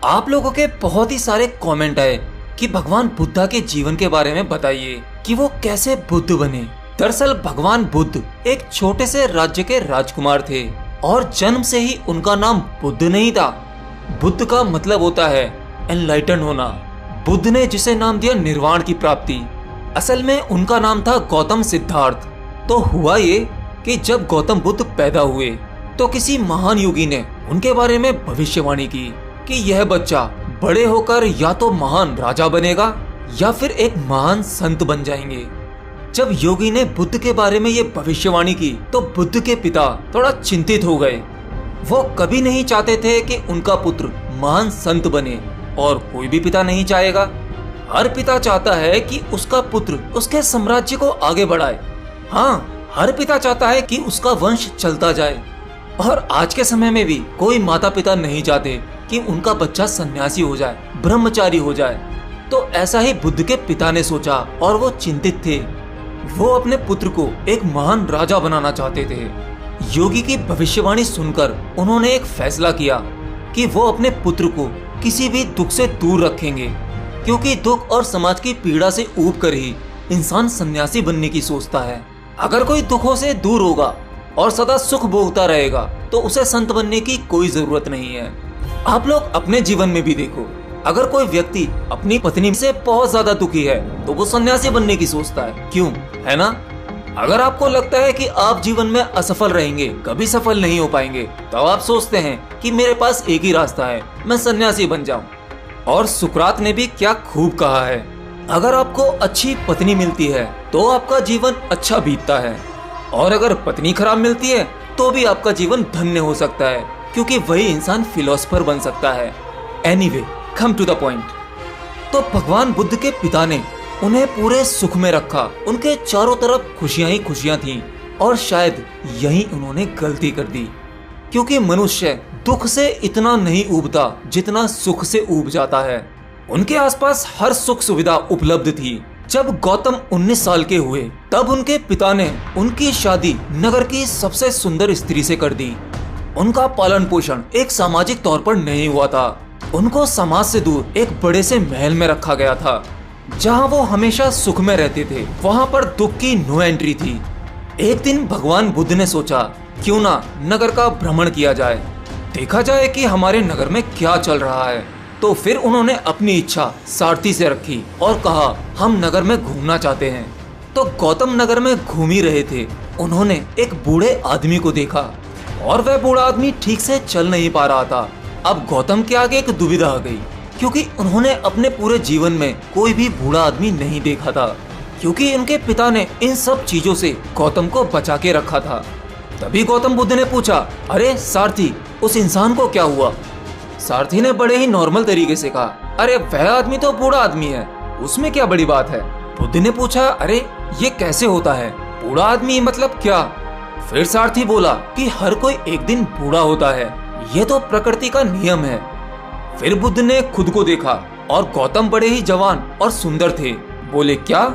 आप लोगों के बहुत ही सारे कमेंट आए कि भगवान बुद्धा के जीवन के बारे में बताइए कि वो कैसे बुद्ध बने। दरअसल भगवान बुद्ध एक छोटे से राज्य के राजकुमार थे और जन्म से ही उनका नाम बुद्ध नहीं था। बुद्ध का मतलब होता है एनलाइटन होना। बुद्ध ने जिसे नाम दिया निर्वाण की प्राप्ति। असल में उनका नाम था गौतम सिद्धार्थ। तो हुआ ये कि जब गौतम बुद्ध पैदा हुए तो किसी महान योगी ने उनके बारे में भविष्यवाणी की कि यह बच्चा बड़े होकर या तो महान राजा बनेगा या फिर एक महान संत बन जाएंगे। जब योगी ने बुद्ध के बारे में ये भविष्यवाणी की तो बुद्ध के पिता थोड़ा चिंतित हो गए। वो कभी नहीं चाहते थे कि उनका पुत्र महान संत बने और कोई भी पिता नहीं चाहेगा। हर पिता चाहता है कि उसका पुत्र उसके साम्राज्य को आगे बढ़ाए। हाँ, हर पिता चाहता है कि उसका वंश चलता जाए। और आज के समय में भी कोई माता पिता नहीं चाहते कि उनका बच्चा सन्यासी हो जाए, ब्रह्मचारी हो जाए। तो ऐसा ही बुद्ध के पिता ने सोचा और वो चिंतित थे। वो अपने पुत्र को एक महान राजा बनाना चाहते थे। योगी की भविष्यवाणी सुनकर उन्होंने एक फैसला किया कि वो अपने पुत्र को किसी भी दुख से दूर रखेंगे, क्योंकि दुख और समाज की पीड़ा से ऊब कर ही इंसान सन्यासी बनने की सोचता है। अगर कोई दुखों से दूर होगा और सदा सुख भोगता रहेगा तो उसे संत बनने की कोई जरूरत नहीं है। आप लोग अपने जीवन में भी देखो, अगर कोई व्यक्ति अपनी पत्नी से बहुत ज्यादा दुखी है तो वो सन्यासी बनने की सोचता है। क्यों, है ना? अगर आपको लगता है कि आप जीवन में असफल रहेंगे, कभी सफल नहीं हो पाएंगे, तो आप सोचते हैं कि मेरे पास एक ही रास्ता है, मैं सन्यासी बन जाऊं। और सुकरात ने भी क्या खूब कहा है, अगर आपको अच्छी पत्नी मिलती है तो आपका जीवन अच्छा बीतता है, और अगर पत्नी खराब मिलती है तो भी आपका जीवन धन्य हो सकता है, क्योंकि वही इंसान फिलोसफर बन सकता है। Anyway, come to the point. तो भगवान बुद्ध के पिता ने उन्हें पूरे सुख में रखा। उनके चारों तरफ खुशियां ही खुशियां थीं, और शायद यही उन्होंने गलती कर दी, क्योंकि मनुष्य दुख से इतना नहीं ऊबता जितना सुख से ऊब जाता है। उनके आसपास हर सुख सुविधा उपलब्ध थी। जब गौतम 19 साल के हुए तब उनके पिता ने उनकी शादी नगर की सबसे सुंदर स्त्री से कर दी। उनका पालन पोषण एक सामाजिक तौर पर नहीं हुआ था। उनको समाज से दूर एक बड़े से महल में रखा गया था, जहां वो हमेशा सुख में रहते थे। वहां पर दुख की नो एंट्री थी। एक दिन भगवान बुद्ध ने सोचा, क्यों ना नगर का भ्रमण किया जाए, देखा जाए कि हमारे नगर में क्या चल रहा है। तो फिर उन्होंने अपनी इच्छा सारथी से रखी और कहा, हम नगर में घूमना चाहते हैं। तो गौतम नगर में घूम ही रहे थे, उन्होंने एक बूढ़े आदमी को देखा, और वह बूढ़ा आदमी ठीक से चल नहीं पा रहा था। अब गौतम के आगे एक दुविधा आ गई, क्योंकि उन्होंने अपने पूरे जीवन में कोई भी बूढ़ा आदमी नहीं देखा था, क्योंकि उनके पिता ने इन सब चीजों से गौतम को बचा के रखा था। तभी गौतम बुद्ध ने पूछा, अरे सारथी, उस इंसान को क्या हुआ? सारथी ने बड़े ही नॉर्मल तरीके से कहा, अरे वह आदमी तो बूढ़ा आदमी है, उसमें क्या बड़ी बात है। बुद्ध ने पूछा, अरे ये कैसे होता है, बूढ़ा आदमी मतलब क्या? फिर सारथी बोला कि हर कोई एक दिन बूढ़ा होता है, ये तो प्रकृति का नियम है। फिर बुद्ध ने खुद को देखा और गौतम बड़े ही जवान और सुंदर थे। बोले, क्या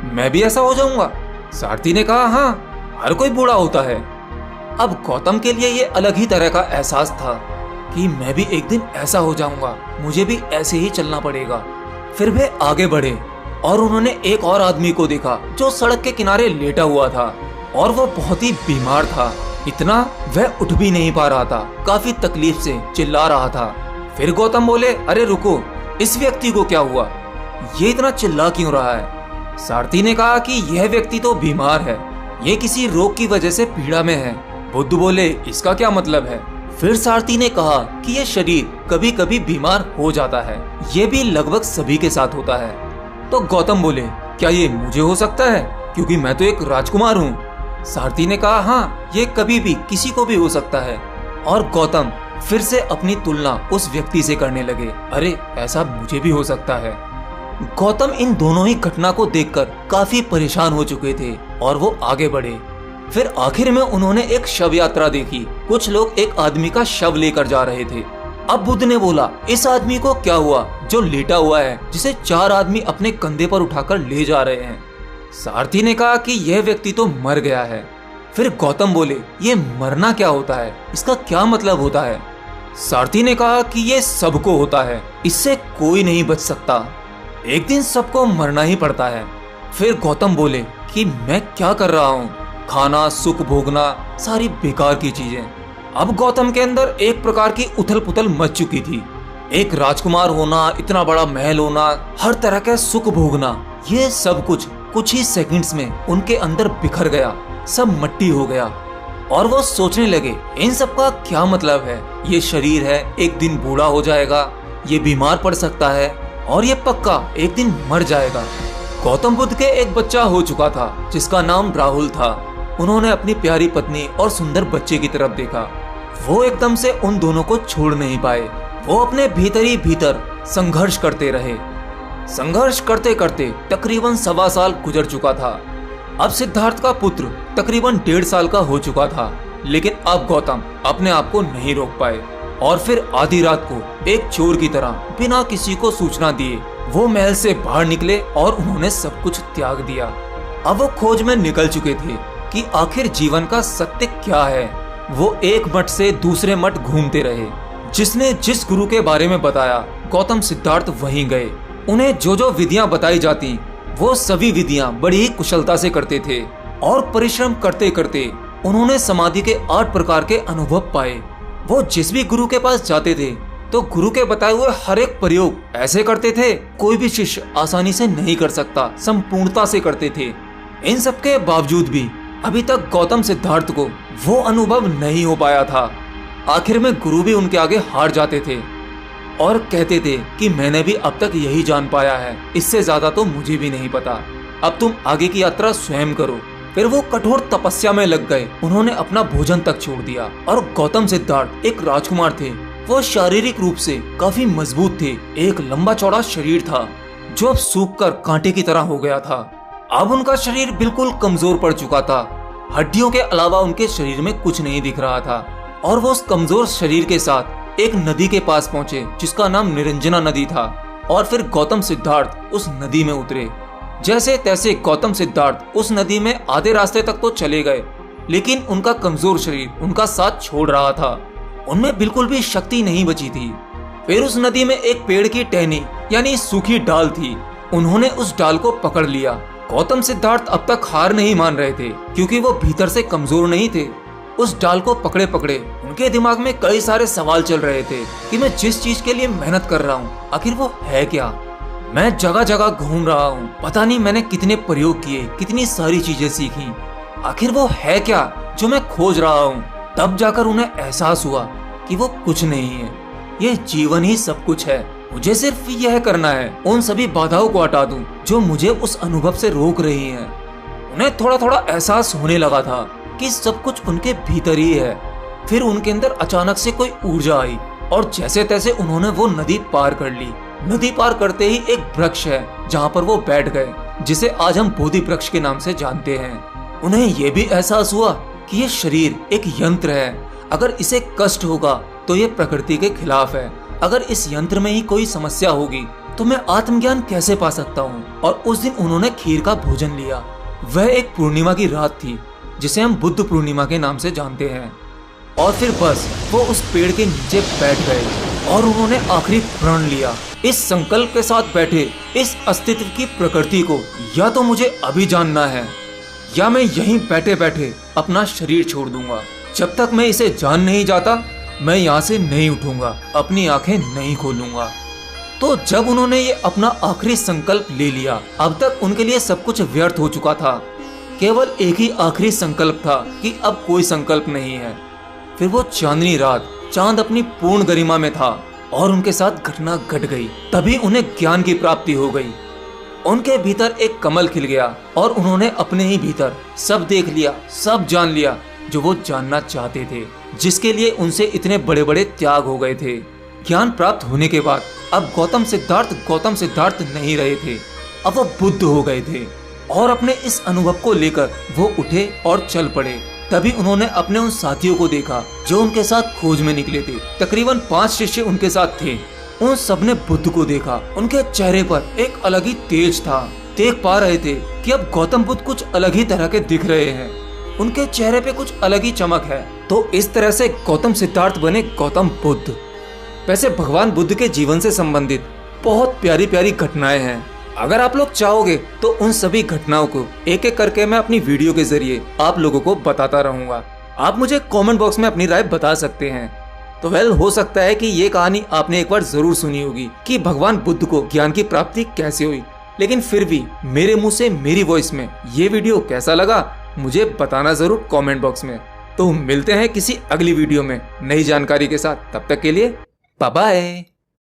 मैं भी ऐसा हो जाऊंगा? सारथी ने कहा, हाँ, हर कोई बूढ़ा होता है। अब गौतम के लिए ये अलग ही तरह का एहसास था कि मैं भी एक दिन ऐसा हो जाऊंगा, मुझे भी ऐसे ही चलना पड़ेगा। फिर वे आगे बढ़े और उन्होंने एक और आदमी को देखा जो सड़क के किनारे लेटा हुआ था, और वो बहुत ही बीमार था। इतना वह उठ भी नहीं पा रहा था, काफी तकलीफ से चिल्ला रहा था। फिर गौतम बोले, अरे रुको, इस व्यक्ति को क्या हुआ, ये इतना चिल्ला क्यों रहा है? सारथी ने कहा कि यह व्यक्ति तो बीमार है, ये किसी रोग की वजह से पीड़ा में है। बुद्ध बोले, इसका क्या मतलब है? फिर सारथी ने कहा कि यह शरीर कभी कभी बीमार हो जाता है, ये भी लगभग सभी के साथ होता है। तो गौतम बोले, क्या ये मुझे हो सकता है, क्योंकि मैं तो एक राजकुमार हूँ? सारथी ने कहा, हाँ, ये कभी भी किसी को भी हो सकता है। और गौतम फिर से अपनी तुलना उस व्यक्ति से करने लगे, अरे ऐसा मुझे भी हो सकता है। गौतम इन दोनों ही घटना को देखकर काफी परेशान हो चुके थे और वो आगे बढ़े। फिर आखिर में उन्होंने एक शव यात्रा देखी। कुछ लोग एक आदमी का शव लेकर जा रहे थे। अब बुद्ध ने बोला, इस आदमी को क्या हुआ जो लेटा हुआ है, जिसे 4 आदमी अपने कंधे पर उठाकर ले जा रहे हैं? सारथी ने कहा कि यह व्यक्ति तो मर गया है। फिर गौतम बोले, ये मरना क्या होता है, इसका क्या मतलब होता है? सारथी ने कहा कि ये सबको होता है, इससे कोई नहीं बच सकता, एक दिन सबको मरना ही पड़ता है। फिर गौतम बोले कि मैं क्या कर रहा हूँ, खाना सुख भोगना सारी बेकार की चीजें। अब गौतम के अंदर एक प्रकार की उथल पुथल मच चुकी थी। एक राजकुमार होना, इतना बड़ा महल होना, हर तरह का सुख भोगना, ये सब कुछ ही सेकंड्स में उनके अंदर बिखर गया, सब मट्टी हो गया। और वो सोचने लगे इन सब का क्या मतलब है, ये शरीर है, एक दिन बूढ़ा हो जाएगा, ये बीमार पड़ सकता है और ये पक्का एक दिन मर जाएगा। गौतम बुद्ध के एक बच्चा हो चुका था जिसका नाम राहुल था। उन्होंने अपनी प्यारी पत्नी और सुंदर बच्चे की तरफ देखा। वो एकदम से उन दोनों को छोड़ नहीं पाए। वो अपने भीतर ही भीतर संघर्ष करते रहे। संघर्ष करते करते तकरीबन 1.25 साल गुजर चुका था। अब सिद्धार्थ का पुत्र तकरीबन 1.5 साल का हो चुका था, लेकिन अब गौतम अपने आप को नहीं रोक पाए और फिर आधी रात को एक चोर की तरह बिना किसी को सूचना दिए वो महल से बाहर निकले और उन्होंने सब कुछ त्याग दिया। अब वो खोज में निकल चुके थे कि आखिर जीवन का सत्य क्या है। वो एक मठ से दूसरे मठ घूमते रहे। जिसने जिस गुरु के बारे में बताया, गौतम सिद्धार्थ वहीं गए। उन्हें जो जो विधियां बताई जाती वो सभी विधियां बड़ी ही कुशलता से करते थे और परिश्रम करते करते उन्होंने समाधि के 8 प्रकार के अनुभव पाए। वो जिस भी गुरु के पास जाते थे तो गुरु के बताए हुए हर एक प्रयोग ऐसे करते थे कोई भी शिष्य आसानी से नहीं कर सकता, संपूर्णता से करते थे। इन सब के बावजूद भी अभी तक गौतम सिद्धार्थ को वो अनुभव नहीं हो पाया था। आखिर में गुरु भी उनके आगे हार जाते थे और कहते थे कि मैंने भी अब तक यही जान पाया है, इससे ज्यादा तो मुझे भी नहीं पता, अब तुम आगे की यात्रा स्वयं करो। फिर वो कठोर तपस्या में लग गए। उन्होंने अपना भोजन तक छोड़ दिया। और गौतम सिद्धार्थ एक राजकुमार थे। वो शारीरिक रूप से काफी मजबूत थे। एक लंबा चौड़ा शरीर था जो अब सूख कर कांटे की तरह हो गया था। अब उनका शरीर बिल्कुल कमजोर पड़ चुका था। हड्डियों के अलावा उनके शरीर में कुछ नहीं दिख रहा था। और वो उस कमजोर शरीर के साथ एक नदी के पास पहुंचे जिसका नाम निरंजना नदी था। और फिर गौतम सिद्धार्थ उस नदी में उतरे। जैसे तैसे गौतम सिद्धार्थ उस नदी में आधे रास्ते तक तो चले गए, लेकिन उनका कमजोर शरीर उनका साथ छोड़ रहा था। उनमें बिल्कुल भी शक्ति नहीं बची थी। फिर उस नदी में एक पेड़ की टहनी यानी सूखी डाल थी। उन्होंने उस डाल को पकड़ लिया। गौतम सिद्धार्थ अब तक हार नहीं मान रहे थे क्योंकि वो भीतर से कमजोर नहीं थे। उस डाल को पकड़े पकड़े उनके दिमाग में कई सारे सवाल चल रहे थे कि मैं जिस चीज के लिए मेहनत कर रहा हूँ आखिर वो है क्या। मैं जगह जगह घूम रहा हूँ, पता नहीं मैंने कितने प्रयोग किए, कितनी सारी चीजें सीखी, आखिर वो है क्या जो मैं खोज रहा हूँ। तब जाकर उन्हें एहसास हुआ कि वो कुछ नहीं है, ये जीवन ही सब कुछ है। मुझे सिर्फ यह करना है, उन सभी बाधाओं को हटा दूं जो मुझे उस अनुभव से रोक रही हैं। उन्हें थोड़ा थोड़ा एहसास होने लगा था कि सब कुछ उनके भीतर ही है। फिर उनके अंदर अचानक से कोई ऊर्जा आई और जैसे तैसे उन्होंने वो नदी पार कर ली। नदी पार करते ही एक वृक्ष है जहाँ पर वो बैठ गए, जिसे आज हम बोधि वृक्ष के नाम से जानते हैं। उन्हें ये भी एहसास हुआ कि ये शरीर एक यंत्र है। अगर इसे कष्ट होगा तो ये प्रकृति के खिलाफ है। अगर इस यंत्र में ही कोई समस्या होगी तो मैं आत्मज्ञान कैसे पा सकता हूँ। और उस दिन उन्होंने खीर का भोजन लिया। वह एक पूर्णिमा की रात थी जिसे हम बुद्ध पूर्णिमा के नाम से जानते हैं। और फिर बस वो उस पेड़ के नीचे बैठ गए और उन्होंने आखिरी प्रण लिया। इस संकल्प के साथ बैठे, इस अस्तित्व की प्रकृति को या तो मुझे अभी जानना है या मैं यहीं बैठे बैठे अपना शरीर छोड़ दूंगा। जब तक मैं इसे जान नहीं जाता मैं यहाँ से नहीं उठूंगा, अपनी आंखें नहीं खोलूंगा। तो जब उन्होंने ये अपना आखिरी संकल्प ले लिया, अब तक उनके लिए सब कुछ व्यर्थ हो चुका था। केवल एक ही आखिरी संकल्प था कि अब कोई संकल्प नहीं है। फिर वो चांदनी रात, चांद अपनी पूर्ण गरिमा में था और उनके साथ घटना घट गई। तभी उन्हें ज्ञान की प्राप्ति हो गई। उनके भीतर एक कमल खिल गया और उन्होंने अपने ही भीतर सब देख लिया, सब जान लिया जो वो जानना चाहते थे, जिसके लिए उनसे इतने बड़े बड़े त्याग हो गए थे। ज्ञान प्राप्त होने के बाद अब गौतम सिद्धार्थ नहीं रहे थे, अब वो बुद्ध हो गए थे। और अपने इस अनुभव को लेकर वो उठे और चल पड़े। तभी उन्होंने अपने उन साथियों को देखा जो उनके साथ खोज में निकले थे। तकरीबन 5 शिष्य उनके साथ थे। उन सबने बुद्ध को देखा। उनके चेहरे पर एक अलग ही तेज था। देख पा रहे थे कि अब गौतम बुद्ध कुछ अलग ही तरह के दिख रहे हैं। उनके चेहरे पे कुछ अलग ही चमक है। तो इस तरह से गौतम सिद्धार्थ बने गौतम बुद्ध। वैसे भगवान बुद्ध के जीवन से संबंधित बहुत प्यारी प्यारी घटनाएं हैं। अगर आप लोग चाहोगे तो उन सभी घटनाओं को एक एक करके मैं अपनी वीडियो के जरिए आप लोगों को बताता रहूंगा। आप मुझे कमेंट बॉक्स में अपनी राय बता सकते हैं। तो हो सकता है कि ये कहानी आपने एक बार जरूर सुनी होगी कि भगवान बुद्ध को ज्ञान की प्राप्ति कैसे हुई, लेकिन फिर भी मेरे मुंह से मेरी वॉइस में ये वीडियो कैसा लगा मुझे बताना जरूर कमेंट बॉक्स में। तो मिलते हैं किसी अगली वीडियो में नई जानकारी के साथ। तब तक के लिए बाय बाय।